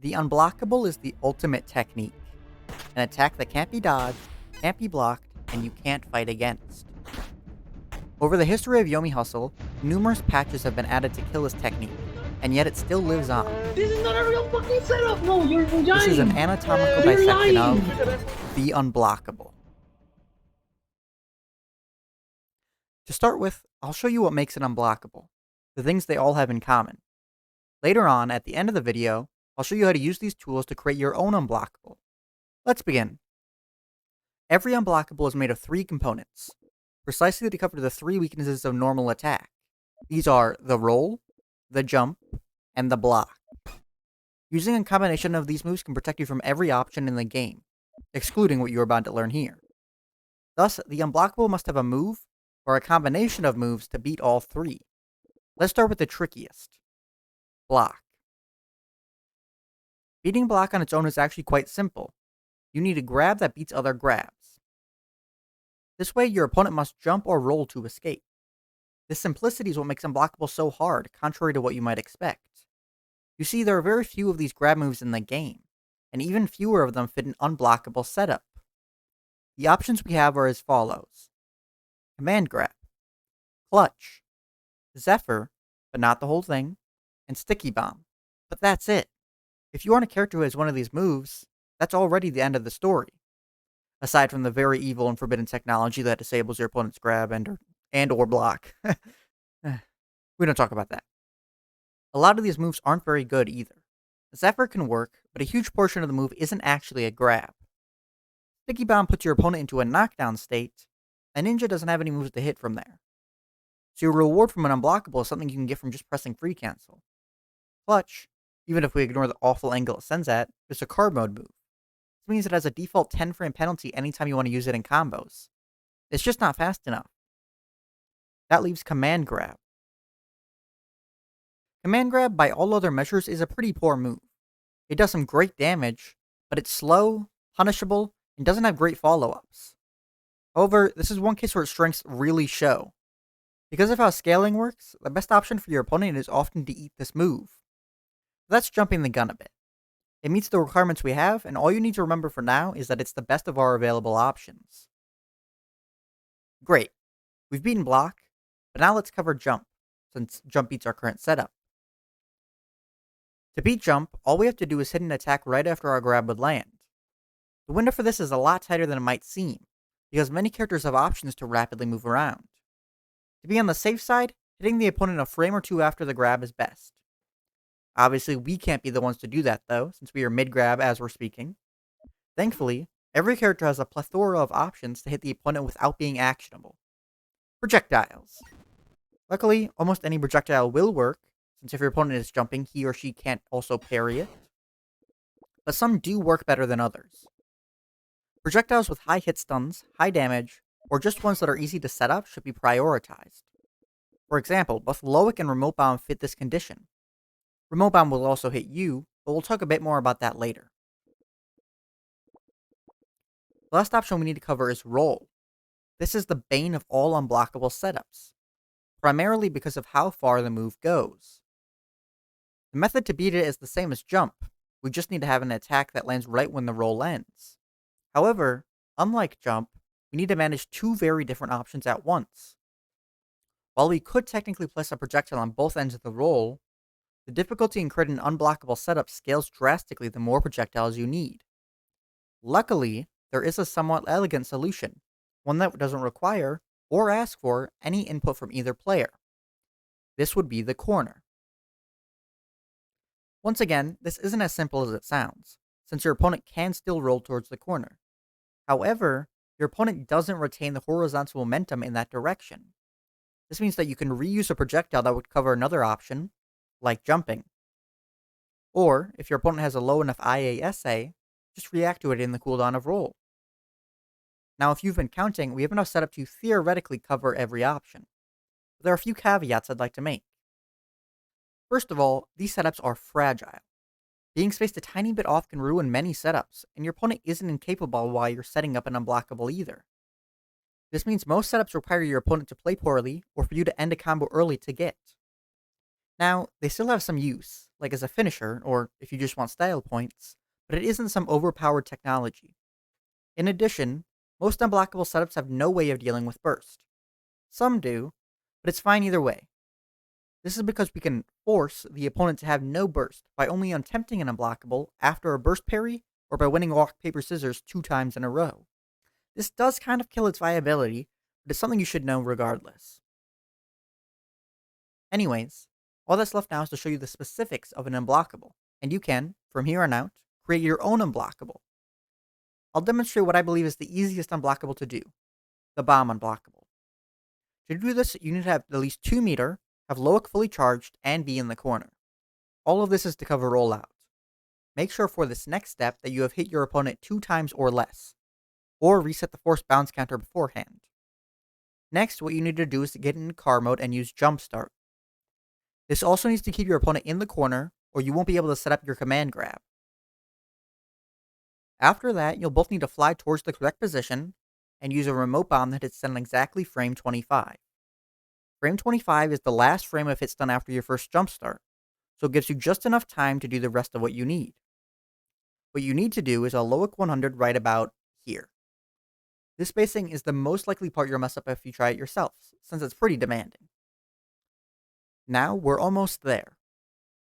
The Unblockable is the ultimate technique, an attack that can't be dodged, can't be blocked, and you can't fight against. Over the history of Yomi Hustle, numerous patches have been added to kill this technique, and yet it still lives on. This is not a real fucking setup! No, you're lying! This is an anatomical dissection of the Unblockable. To start with, I'll show you what makes it unblockable, the things they all have in common. Later on, at the end of the video, I'll show you how to use these tools to create your own unblockable. Let's begin. Every unblockable is made of 3 components, precisely to cover the 3 weaknesses of normal attack. These are the roll, the jump, and the block. Using a combination of these moves can protect you from every option in the game, excluding what you're about to learn here. Thus, the unblockable must have a move, or a combination of moves to beat all 3. Let's start with the trickiest. Block. Beating block on its own is actually quite simple. You need a grab that beats other grabs. This way, your opponent must jump or roll to escape. This simplicity is what makes unblockable so hard, contrary to what you might expect. You see, there are very few of these grab moves in the game, and even fewer of them fit an unblockable setup. The options we have are as follows. Command grab, clutch, Zephyr, but not the whole thing, and sticky bomb. But that's it. If you aren't a character who has one of these moves, that's already the end of the story. Aside from the very evil and forbidden technology that disables your opponent's grab and or block. We don't talk about that. A lot of these moves aren't very good either. Zephyr can work, but a huge portion of the move isn't actually a grab. Sticky bomb puts your opponent into a knockdown state, and Ninja doesn't have any moves to hit from there. So your reward from an unblockable is something you can get from just pressing free cancel. Clutch, even if we ignore the awful angle it sends at, is a card mode move. This means it has a default 10 frame penalty anytime you want to use it in combos. It's just not fast enough. That leaves command grab. Command grab, by all other measures, is a pretty poor move. It does some great damage, but it's slow, punishable, and doesn't have great follow-ups. However, this is one case where its strengths really show. Because of how scaling works, the best option for your opponent is often to eat this move. That's jumping the gun a bit. It meets the requirements we have, and all you need to remember for now is that it's the best of our available options. Great. We've beaten block, but now let's cover jump, since jump beats our current setup. To beat jump, all we have to do is hit an attack right after our grab would land. The window for this is a lot tighter than it might seem, because many characters have options to rapidly move around. To be on the safe side, hitting the opponent a frame or 2 after the grab is best. Obviously, we can't be the ones to do that though, since we are mid-grab as we're speaking. Thankfully, every character has a plethora of options to hit the opponent without being actionable. Projectiles. Luckily, almost any projectile will work, since if your opponent is jumping, he or she can't also parry it. But some do work better than others. Projectiles with high hit stuns, high damage, or just ones that are easy to set up should be prioritized. For example, both LOIC and Remote Bomb fit this condition. Remote Bomb will also hit you, but we'll talk a bit more about that later. The last option we need to cover is roll. This is the bane of all unblockable setups, primarily because of how far the move goes. The method to beat it is the same as jump. We just need to have an attack that lands right when the roll ends. However, unlike jump, we need to manage 2 very different options at once. While we could technically place a projectile on both ends of the roll, the difficulty in creating an unblockable setup scales drastically the more projectiles you need. Luckily, there is a somewhat elegant solution, one that doesn't require, or ask for, any input from either player. This would be the corner. Once again, this isn't as simple as it sounds, since your opponent can still roll towards the corner. However, your opponent doesn't retain the horizontal momentum in that direction. This means that you can reuse a projectile that would cover another option, like jumping. Or, if your opponent has a low enough IASA, just react to it in the cooldown of roll. Now, if you've been counting, we have enough setup to theoretically cover every option. But there are a few caveats I'd like to make. First of all, these setups are fragile. Being spaced a tiny bit off can ruin many setups, and your opponent isn't incapable while you're setting up an unblockable either. This means most setups require your opponent to play poorly, or for you to end a combo early to get. Now, they still have some use, like as a finisher, or if you just want style points, but it isn't some overpowered technology. In addition, most unblockable setups have no way of dealing with burst. Some do, but it's fine either way. This is because we can force the opponent to have no burst by only attempting an unblockable after a burst parry or by winning rock, paper, scissors 2 times in a row. This does kind of kill its viability, but it's something you should know regardless. Anyways, all that's left now is to show you the specifics of an unblockable, and you can, from here on out, create your own unblockable. I'll demonstrate what I believe is the easiest unblockable to do, the bomb unblockable. To do this, you need to have at least 2 meter, have LOIC fully charged, and be in the corner. All of this is to cover rollout. Make sure for this next step that you have hit your opponent 2 times or less, or reset the force bounce counter beforehand. Next, what you need to do is to get into car mode and use jumpstart. This also needs to keep your opponent in the corner, or you won't be able to set up your command grab. After that, you'll both need to fly towards the correct position and use a remote bomb that hits stun exactly frame 25. Frame 25 is the last frame of hit stun after your first jumpstart, so it gives you just enough time to do the rest of what you need. What you need to do is a LOIC 100 right about here. This spacing is the most likely part you'll mess up if you try it yourself, since it's pretty demanding. Now, we're almost there.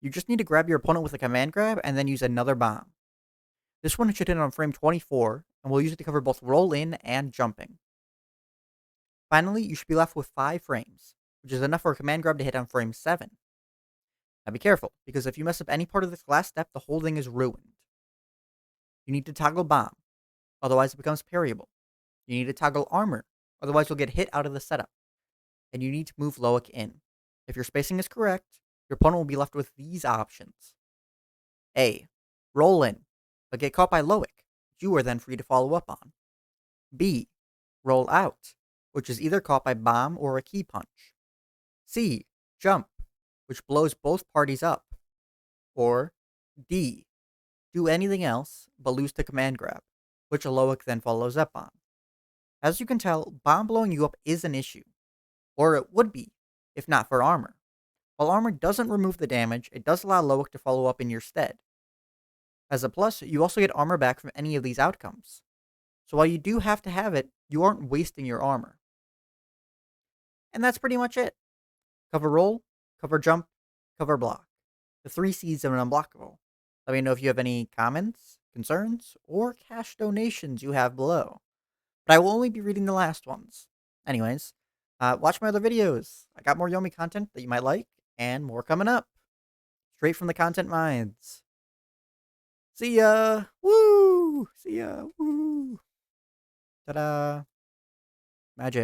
You just need to grab your opponent with a command grab and then use another bomb. This one should hit on frame 24, and we'll use it to cover both roll in and jumping. Finally, you should be left with 5 frames, which is enough for a command grab to hit on frame 7. Now be careful, because if you mess up any part of this last step, the whole thing is ruined. You need to toggle bomb, otherwise it becomes parryable. You need to toggle armor, otherwise you'll get hit out of the setup. And you need to move LOIC in. If your spacing is correct, your opponent will be left with these options. A. Roll in, but get caught by LOIC, which you are then free to follow up on. B. Roll out, which is either caught by bomb or a key punch. C. Jump, which blows both parties up. Or D. Do anything else, but lose to command grab, which a LOIC then follows up on. As you can tell, bomb blowing you up is an issue. Or it would be, if not for armor. While armor doesn't remove the damage, it does allow LOIC to follow up in your stead. As a plus, you also get armor back from any of these outcomes. So while you do have to have it, you aren't wasting your armor. And that's pretty much it. Cover roll, cover jump, cover block. The 3 C's of an unblockable. Let me know if you have any comments, concerns, or cash donations you have below. But I will only be reading the last ones. Anyways, watch my other videos. I got more Yomi content that you might like, and more coming up. Straight from the content mines. See ya! Woo! See ya! Woo! Ta-da! Magic.